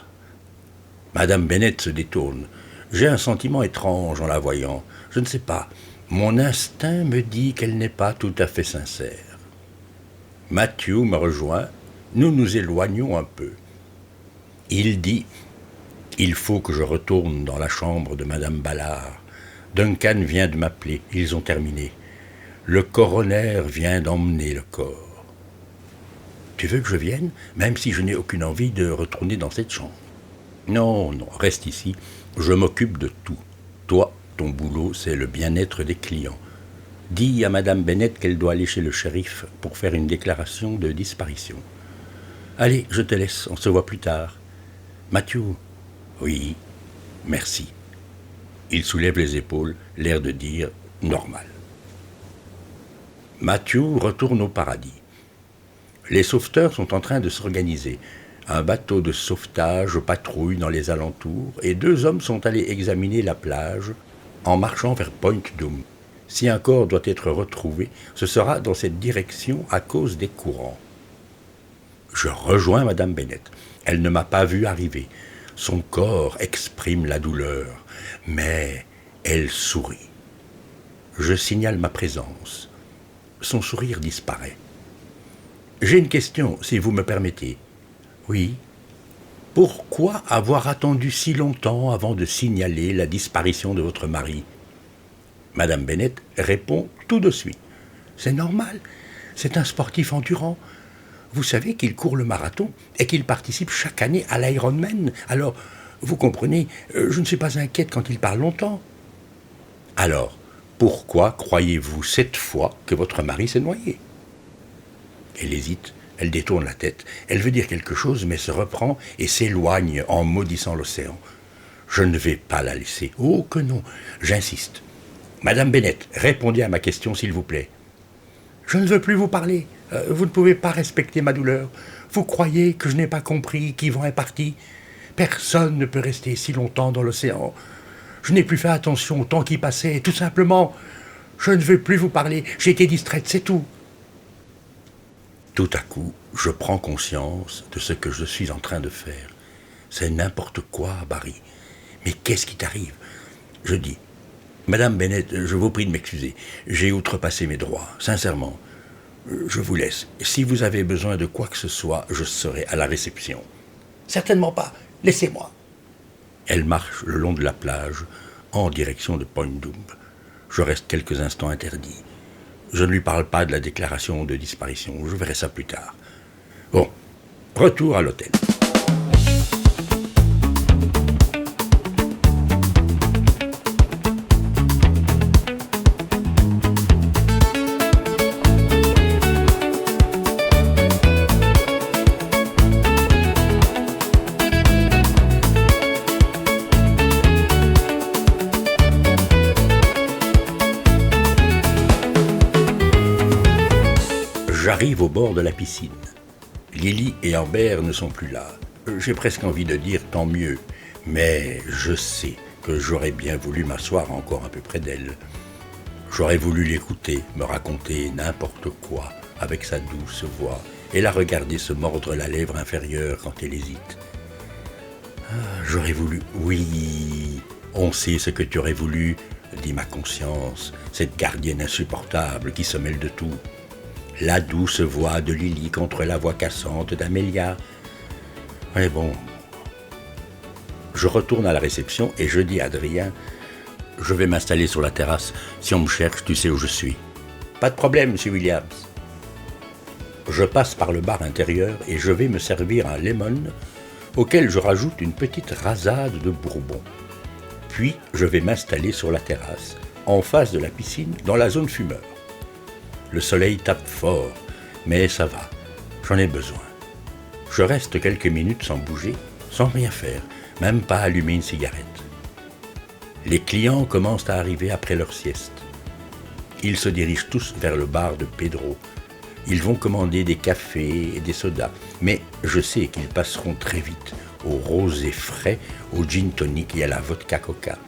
Madame Bennet se détourne. J'ai un sentiment étrange en la voyant. Je ne sais pas. Mon instinct me dit qu'elle n'est pas tout à fait sincère. Matthew me rejoint. Nous nous éloignons un peu. Il dit « Il faut que je retourne dans la chambre de Madame Ballard. Duncan vient de m'appeler. Ils ont terminé. Le coroner vient d'emmener le corps. Tu veux que je vienne, même si je n'ai aucune envie de retourner dans cette chambre? Non, non, reste ici. Je m'occupe de tout. Toi, ton boulot, c'est le bien-être des clients. Dis à Madame Bennet qu'elle doit aller chez le shérif pour faire une déclaration de disparition. Allez, je te laisse, on se voit plus tard. Matthew? Oui, merci. Il soulève les épaules, l'air de dire « normal ». Matthew retourne au paradis. Les sauveteurs sont en train de s'organiser. Un bateau de sauvetage patrouille dans les alentours et 2 hommes sont allés examiner la plage en marchant vers Point Doom. Si un corps doit être retrouvé, ce sera dans cette direction à cause des courants. Je rejoins Madame Bennet. Elle ne m'a pas vu arriver. Son corps exprime la douleur, mais elle sourit. Je signale ma présence. Son sourire disparaît. J'ai une question, si vous me permettez. Oui. Pourquoi avoir attendu si longtemps avant de signaler la disparition de votre mari? Madame Bennet répond tout de suite. C'est normal, c'est un sportif endurant. Vous savez qu'il court le marathon et qu'il participe chaque année à l'Ironman. Alors, vous comprenez, je ne suis pas inquiète quand il parle longtemps. Alors, pourquoi croyez-vous cette fois que votre mari s'est noyé? Elle hésite, elle détourne la tête. Elle veut dire quelque chose, mais se reprend et s'éloigne en maudissant l'océan. Je ne vais pas la laisser. Oh que non, j'insiste. Madame Bennet, répondez à ma question, s'il vous plaît. Je ne veux plus vous parler. Vous ne pouvez pas respecter ma douleur. Vous croyez que je n'ai pas compris qu'Yvan est parti? Personne ne peut rester si longtemps dans l'océan. Je n'ai plus fait attention au temps qui passait. Tout simplement, je ne veux plus vous parler. J'ai été distraite, c'est tout. Tout à coup, je prends conscience de ce que je suis en train de faire. C'est n'importe quoi, Barry. Mais qu'est-ce qui t'arrive? Je dis, Madame Bennet, je vous prie de m'excuser. J'ai outrepassé mes droits, sincèrement. Je vous laisse. Si vous avez besoin de quoi que ce soit, je serai à la réception. Certainement pas. Laissez-moi. Elle marche le long de la plage, en direction de Point Doom. Je reste quelques instants interdit. Je ne lui parle pas de la déclaration de disparition. Je verrai ça plus tard. Bon, retour à l'hôtel. J'arrive au bord de la piscine. Lily et Amber ne sont plus là. J'ai presque envie de dire tant mieux, mais je sais que j'aurais bien voulu m'asseoir encore un peu près d'elle. J'aurais voulu l'écouter, me raconter n'importe quoi avec sa douce voix et la regarder se mordre la lèvre inférieure quand elle hésite. J'aurais voulu... Oui, on sait ce que tu aurais voulu, dit ma conscience, cette gardienne insupportable qui se mêle de tout. La douce voix de Lily contre la voix cassante d'Amélia. Mais bon, je retourne à la réception et je dis à Adrien, je vais m'installer sur la terrasse. Si on me cherche, tu sais où je suis. Pas de problème, monsieur Williams. Je passe par le bar intérieur et je vais me servir un lemon auquel je rajoute une petite rasade de bourbon. Puis je vais m'installer sur la terrasse, en face de la piscine, dans la zone fumeur. Le soleil tape fort, mais ça va, j'en ai besoin. Je reste quelques minutes sans bouger, sans rien faire, même pas allumer une cigarette. Les clients commencent à arriver après leur sieste. Ils se dirigent tous vers le bar de Pedro. Ils vont commander des cafés et des sodas, mais je sais qu'ils passeront très vite au rosé frais, au gin tonic et à la vodka coca.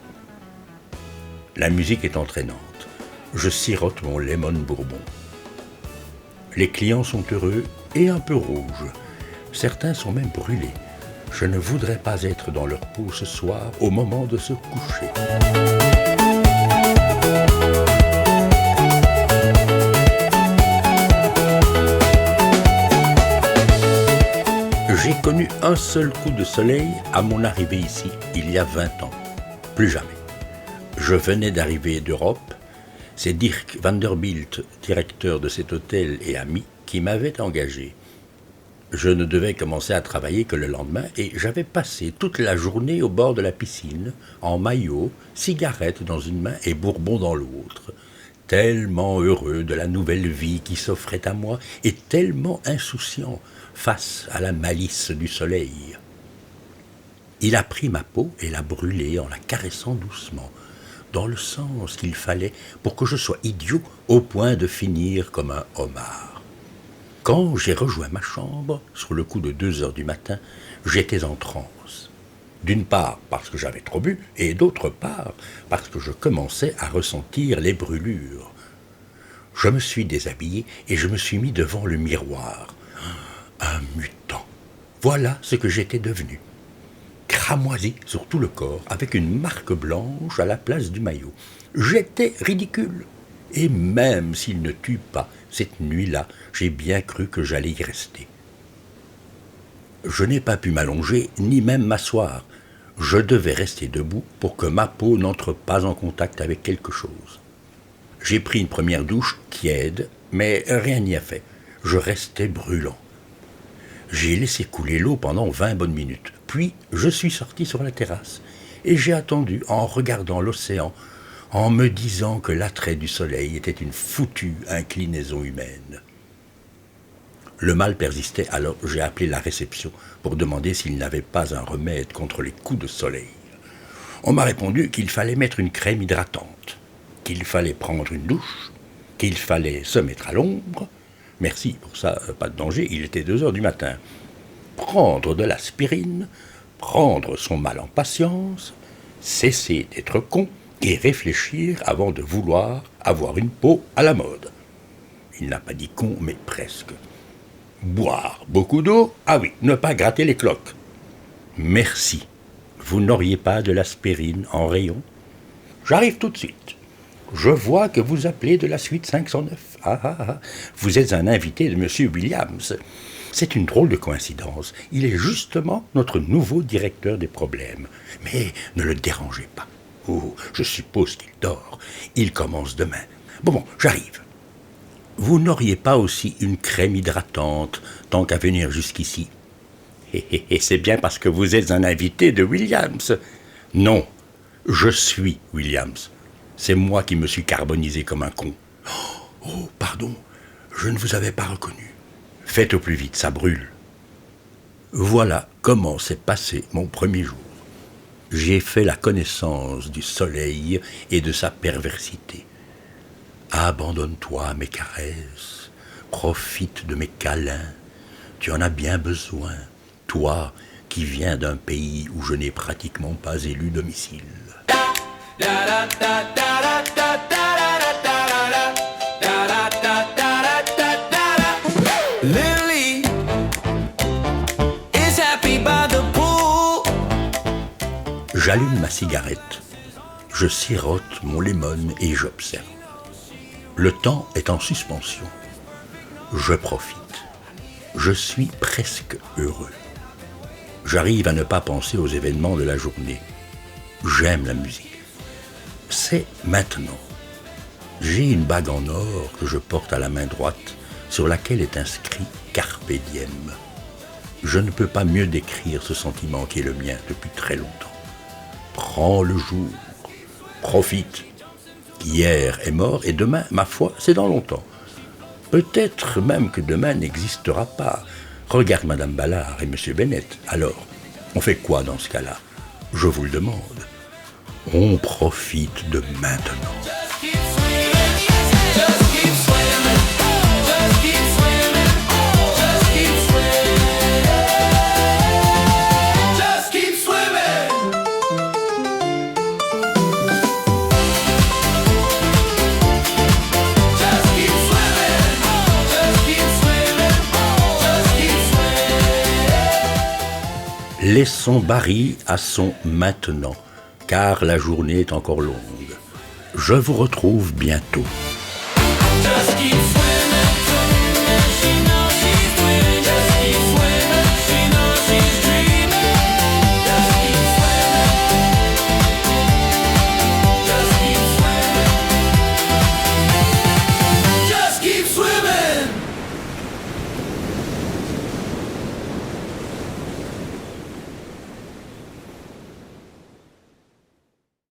La musique est entraînante. Je sirote mon lemon bourbon. Les clients sont heureux et un peu rouges. Certains sont même brûlés. Je ne voudrais pas être dans leur peau ce soir au moment de se coucher. J'ai connu un seul coup de soleil à mon arrivée ici, il y a 20 ans. Plus jamais. Je venais d'arriver d'Europe. C'est Dirk Vanderbilt, directeur de cet hôtel et ami, qui m'avait engagé. Je ne devais commencer à travailler que le lendemain et j'avais passé toute la journée au bord de la piscine, en maillot, cigarette dans une main et bourbon dans l'autre. Tellement heureux de la nouvelle vie qui s'offrait à moi et tellement insouciant face à la malice du soleil. Il a pris ma peau et l'a brûlée en la caressant doucement, dans le sens qu'il fallait pour que je sois idiot au point de finir comme un homard. Quand j'ai rejoint ma chambre, sur le coup de 2 heures du matin, j'étais en transe. D'une part parce que j'avais trop bu, et d'autre part parce que je commençais à ressentir les brûlures. Je me suis déshabillé et je me suis mis devant le miroir. Un mutant. Voilà ce que j'étais devenu. Cramoisi sur tout le corps, avec une marque blanche à la place du maillot. J'étais ridicule. Et même s'il ne tue pas, cette nuit-là, j'ai bien cru que j'allais y rester. Je n'ai pas pu m'allonger, ni même m'asseoir. Je devais rester debout pour que ma peau n'entre pas en contact avec quelque chose. J'ai pris une première douche tiède, mais rien n'y a fait. Je restais brûlant. J'ai laissé couler l'eau pendant 20 bonnes minutes. Puis, je suis sorti sur la terrasse et j'ai attendu en regardant l'océan, en me disant que l'attrait du soleil était une foutue inclinaison humaine. Le mal persistait, alors j'ai appelé la réception pour demander s'il n'avait pas un remède contre les coups de soleil. On m'a répondu qu'il fallait mettre une crème hydratante, qu'il fallait prendre une douche, qu'il fallait se mettre à l'ombre. Merci, pour ça, pas de danger, il était 2 heures du matin. Prendre de l'aspirine, prendre son mal en patience, cesser d'être con et réfléchir avant de vouloir avoir une peau à la mode. Il n'a pas dit con, mais presque. Boire beaucoup d'eau, ah oui, ne pas gratter les cloques. Merci, vous n'auriez pas de l'aspirine en rayon? J'arrive tout de suite. Je vois que vous appelez de la suite 509. Vous êtes un invité de M. Williams. C'est une drôle de coïncidence. Il est justement notre nouveau directeur des problèmes. Mais ne le dérangez pas. Oh, je suppose qu'il dort. Il commence demain. Bon, j'arrive. Vous n'auriez pas aussi une crème hydratante, tant qu'à venir jusqu'ici? Et c'est bien parce que vous êtes un invité de Williams. Non, je suis Williams. C'est moi qui me suis carbonisé comme un con. Oh, pardon, je ne vous avais pas reconnu. Faites au plus vite, ça brûle. Voilà comment s'est passé mon premier jour. J'ai fait la connaissance du soleil et de sa perversité. Abandonne-toi à mes caresses, profite de mes câlins. Tu en as bien besoin, toi qui viens d'un pays où je n'ai pratiquement pas élu domicile. Lily is happy by the pool. J'allume ma cigarette, je sirote mon lemon et j'observe. Le temps est en suspension. Je profite. Je suis presque heureux. J'arrive à ne pas penser aux événements de la journée. J'aime la musique. C'est maintenant. J'ai une bague en or que je porte à la main droite sur laquelle est inscrit Carpe Diem. Je ne peux pas mieux décrire ce sentiment qui est le mien depuis très longtemps. Prends le jour, profite. Hier est mort et demain, ma foi, c'est dans longtemps. Peut-être même que demain n'existera pas. Regarde Madame Ballard et Monsieur Bennett. Alors, on fait quoi dans ce cas-là? Je vous le demande. On profite de maintenant. Laissons Barry à son maintenant, car la journée est encore longue. Je vous retrouve bientôt. Just keep swimming.